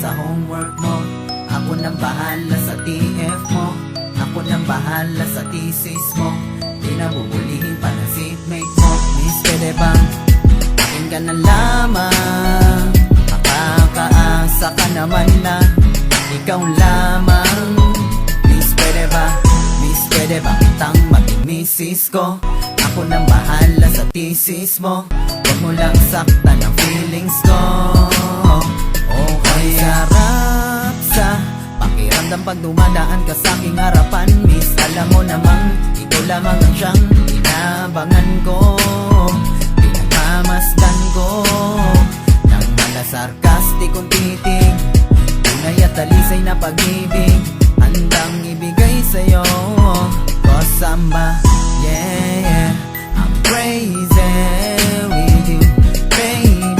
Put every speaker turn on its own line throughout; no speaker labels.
sa homework mo. Ako nang bahala sa TF mo. Ako nang bahala sa thesis mo. Di na bubulihin pa ng seatmate mo. Miss, pwede bang akin ka na lamang? Makakaasa ka naman na ikaw lamang. Miss, pwede ba? Miss, pwede ba kitang maging misis ko? Ako nang bahala sa thesis mo. Huwag mo lang saktan ang feelings ko. Okay, sarap sa pakiramdam pag dumadaan ka sa aking harapan. Miss, alam mo namang ikaw lamang ang siyang inabangan ko. Pinagmamasdan ko ng malasarkastikong titig. Tunay at talisay na pag-ibig handang ibigay sa'yo. Kosamba, yeah, yeah, I'm crazy with you, baby.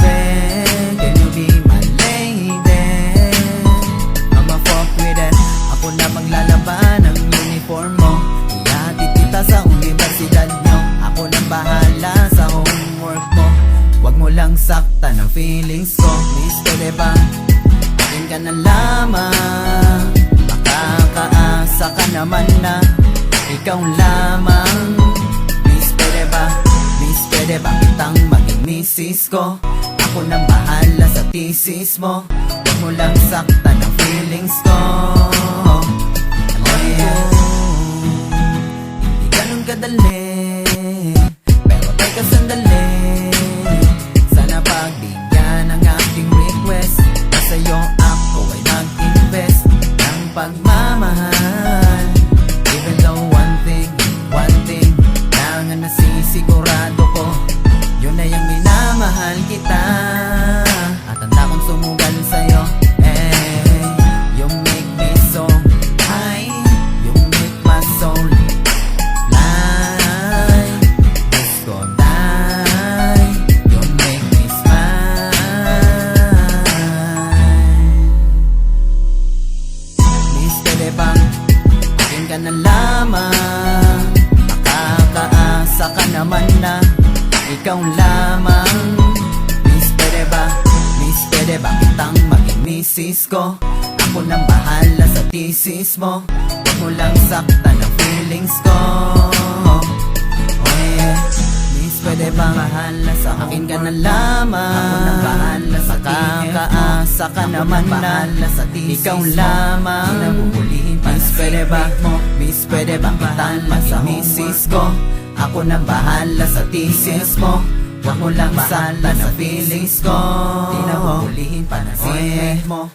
Can you be my lady? I'ma fuck with it. Ako na maglalaban ng uniform mo. Ihatid kita sa universidad nyo. Ako nang bahala sa homework mo. Huwag mo lang saktan ang feelings ko. Miss, pwede ba akin ka na lamang? Makakaasa ka naman na ikaw lamang. Miss, pwede ba? Miss, pwede ba kitang maging misis ko? Ako nang bahala sa thesis mo. Huwag mo lang saktan ang feelings ko. Oh yeah. Hindi ganun kadali, pero teka sandali. Sana pagbigyan ang aking request. Na sa'yo ako ay mag-invest ng pagmamahal. Even though one thing lang ang nasisigurado ko, yun na yung minamahal kita. At handa kong sumugal sa'yo. Hey, you make me so high, you make my soul fly. Disco die, you make me smile. Miss, pwede bang akin ka na lamang? Makakaasa ka naman na ikaw lamang. Miss, pwede ba? Miss, pwede ba kitang maging misis ko? Ako nang bahala sa thesis mo. Huwag mo lang saktan ang feelings ko. Oh yeah. Miss, pwede ba bahala sa akin ka na lamang? Ako nang bahala sa makakaasa ka naman na ikaw lamang. Miss, pwede ba? Miss, pwede ba kitang maging misis ko? Ako nang bahala sa thesis mo. Huwag mo lang saktan ang feelings ko. Di na huhulihin pa ng seatmate mo.